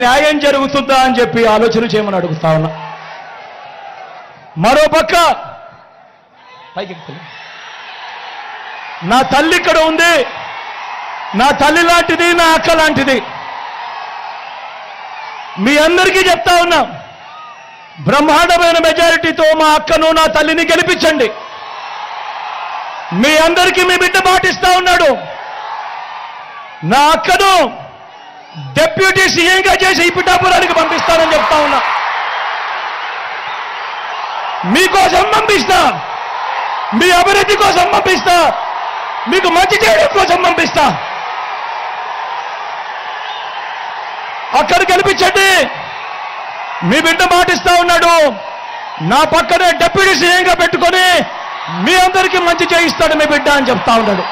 న్యాయం జరుగుతుందా అని చెప్పి ఆలోచన చేయమని అడుగుతా ఉన్నా. మరోపక్క నా తల్లి ఇక్కడ ఉంది, నా తల్లి లాంటిది, నా అక్క లాంటిది. మీ అందరికీ చెప్తా ఉన్నా, బ్రహ్మాండమైన మెజారిటీతో మా అక్కను నా తల్లిని గెలిపించండి. మీ అందరికీ మీ బిడ్డ మాటిస్తా ఉన్నాడు, నా అక్కను డిప్యూటీ సీఎంగా చేసి ఈ పిఠాపురానికి పంపిస్తానని చెప్తా ఉన్నా. మీకోసం పంపిస్తా, మీ అభివృద్ధి కోసం పంపిస్తా, మీకు మంచి చేయడం కోసం పంపిస్తా. అక్కడ గెలిపించండి. మీ బిడ్డ మాటిస్తా ఉన్నాడు, నా పక్కనే డిప్యూటీ సీఎంగా పెట్టుకొని మీ అందరికీ మంచి చేయిస్తాడు మీ బిడ్డ అని చెప్తా ఉన్నాడు.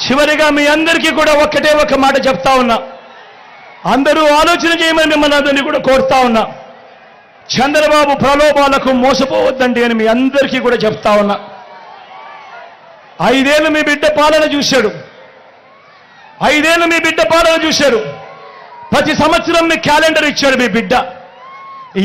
చివరిగా మీ అందరికీ కూడా ఒక్కటే ఒక మాట చెప్తా ఉన్నా, అందరూ ఆలోచన చేయమని మిమ్మల్ని అందరినీ కూడా కోరుతా ఉన్నా. చంద్రబాబు ప్రలోభాలకు మోసపోవద్దండి అని మీ అందరికీ కూడా చెప్తా ఉన్నా. 5 ఏళ్ళు మీ బిడ్డ పాలన చూశాడు, 5 ఏళ్ళు మీ బిడ్డ పాలన చూశాడు. ప్రతి సంవత్సరం మీ క్యాలెండర్ ఇచ్చాడు మీ బిడ్డ.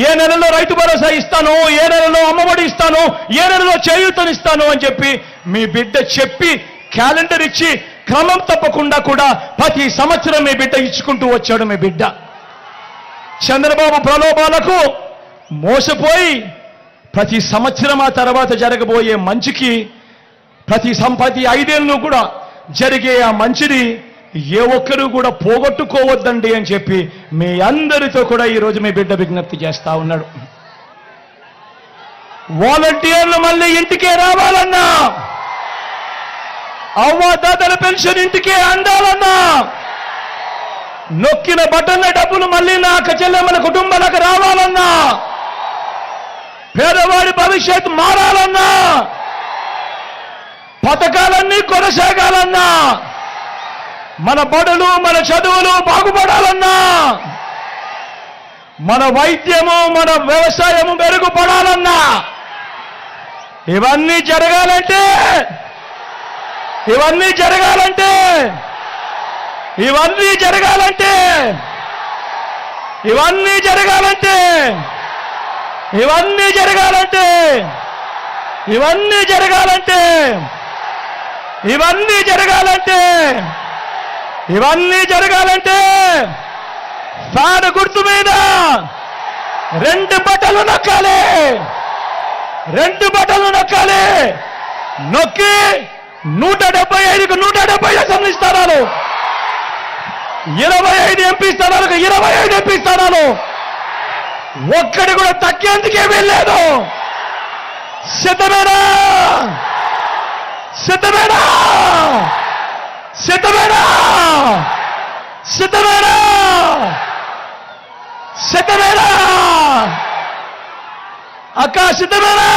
ఏ నెలలో రైతు భరోసా ఇస్తానో, ఏ నెలలో అమ్మఒడి ఇస్తానో, ఏ నెలలో చేయూతనిస్తానో అని చెప్పి మీ బిడ్డ చెప్పి క్యాలెండర్ ఇచ్చి క్రమం తప్పకుండా కూడా ప్రతి సంవత్సరం మీ బిడ్డ ఇచ్చుకుంటూ వచ్చాడు మీ బిడ్డ. చంద్రబాబు ప్రలోభాలకు మోసపోయి ప్రతి సంవత్సరం ఆ తర్వాత జరగబోయే మంచికి ప్రతి 5 ఏళ్ళు కూడా జరిగే ఆ మంచిని ఏ ఒక్కరూ కూడా పోగొట్టుకోవద్దండి అని చెప్పి మీ అందరితో కూడా ఈరోజు మీ బిడ్డ విజ్ఞప్తి చేస్తా ఉన్నాడు. వాలంటీర్లు మళ్ళీ ఇంటికే రావాలన్నా, అవ్వాదాతల పెన్షన్ ఇంటికే అందాలన్నా, నొక్కిన బటన్ల డబ్బులు మళ్ళీ నా అక్క చెల్లెమ్మల కుటుంబాలకు రావాలన్నా, పేదవాడి భవిష్యత్తు మారాలన్నా, పథకాలన్నీ కొనసాగాలన్నా, మన బడులు మన చదువులు బాగుపడాలన్నా, మన వైద్యము మన వ్యవసాయము మెరుగుపడాలన్నా, ఇవన్నీ జరగాలంటే ఇవన్నీ జరగాలంటే ఇవన్నీ జరగాలంటే ఇవన్నీ జరగాలంటే ఇవన్నీ జరగాలంటే ఇవన్నీ జరగాలంటే ఇవన్నీ జరగాలంటే ఇవన్నీ జరగాలంటే ఫ్యాన్ గుర్తు మీద 2 బటన్లు నొక్కాలి, 2 బటన్లు నొక్కాలి. నొక్కి 175కు 170 అసెంబ్లీ స్థానాలు, 25 ఎంపీ స్థానాలకు 25 ఎంపీ స్థానాలు, ఒక్కడి కూడా తగ్గేందుకే వెళ్ళలేదు. సిద్ధమేనా? సిద్ధమేనా? సిద్ధమేనా? సిద్ధమేనా? సిద్ధమేనా? అక్క సిద్ధమేనా?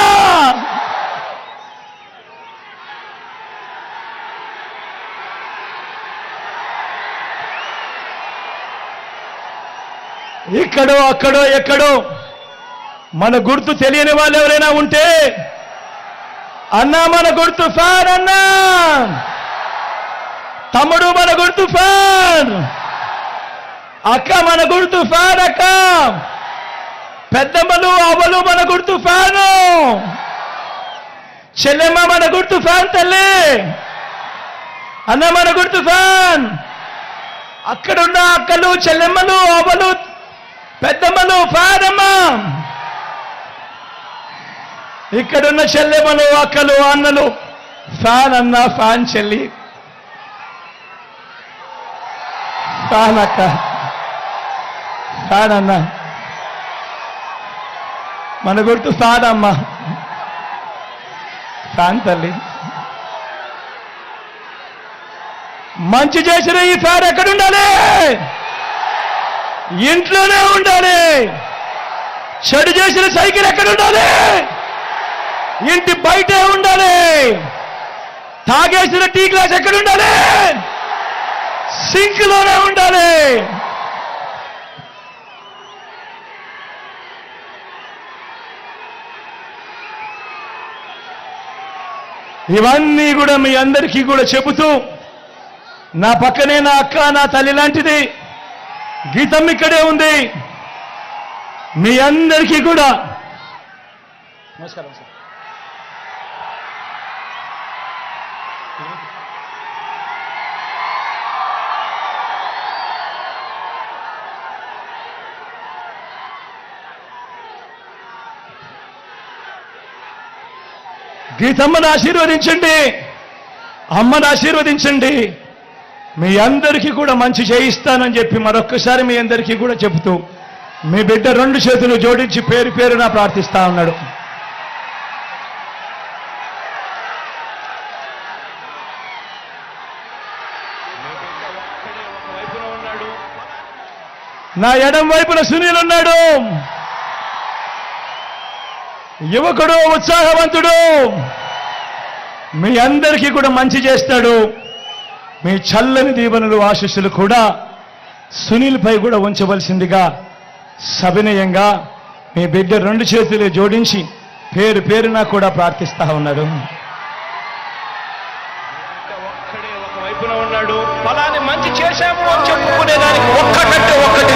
ఇక్కడో అక్కడో ఎక్కడో మన గుర్తు తెలియని వాళ్ళు ఎవరైనా ఉంటే, అన్నా మన గుర్తు ఫ్యాన్ అన్నా, తమ్ముడు మన గుర్తు ఫ్యాన్, అక్క మన గుర్తు ఫ్యాన్, అక్క పెద్దమ్మలు అవ్వలు మన గుర్తు ఫ్యాను, చెల్లెమ్మ మన గుర్తు ఫ్యాన్, తల్లి అన్న మన గుర్తు ఫ్యాన్. అక్కడున్న అక్కలు చెల్లెమ్మలు అవ్వలు పెద్దమ్మలు ఫ్యాన్ అమ్మ, ఇక్కడున్న చెల్లెమ్మలు అక్కలు అన్నలు ఫ్యాన్ అన్న, ఫ్యాన్ చెల్లి, ఫ్యాన్ అక్క, ఫ్యాన్ అన్న, మన గుర్తు ఫ్యాన్ అమ్మ, ఫ్యాన్ తల్లి. మంచి చేసిన ఈ ఫ్యాన్ ఎక్కడుండాలి? ఇంట్లోనే ఉండాలి. చెడు చేసిన సైకిల్ ఎక్కడుండాలి? ఇంటి బయటే ఉండాలి. తాగేసిన టీ గ్లాస్ ఎక్కడుండాలి? సింక్ లోనే ఉండాలి. ఇవన్నీ కూడా మీ అందరికీ కూడా చెబుతూ నా పక్కనే నా అక్క నా తల్లి లాంటిది గీతమ్మ ఇక్కడే ఉంది. మీ అందరికీ కూడా నమస్కారం సార్. గీతమ్మను ఆశీర్వదించండి, అమ్మను ఆశీర్వదించండి. మీ అందరికీ కూడా మంచి చేయిస్తానని చెప్పి మరొక్కసారి మీ అందరికీ కూడా చెబుతూ మీ బిడ్డ 2 చేతులు జోడించి పేరు పేరున ప్రార్థిస్తా ఉన్నాడు. నా ఎడం వైపున సునీల్ ఉన్నాడు, యువకుడు, ఉత్సాహవంతుడు, మీ అందరికీ కూడా మంచి చేస్తాడు. మీ చల్లని దీవెనలు ఆశీస్సులు కూడా సునీల్ పై కూడా ఉంచవలసిందిగా సవినయంగా మీ బిడ్డ 2 చేతులు జోడించి పేరు పేరున కూడా ప్రార్థిస్తా ఉన్నాడు. ఒకవైపున ఉన్నాడు, ఫలాన్ని మంచి చేశాము అని చెప్పుకునేదానికి ఒక్కటంటే ఒక్కటి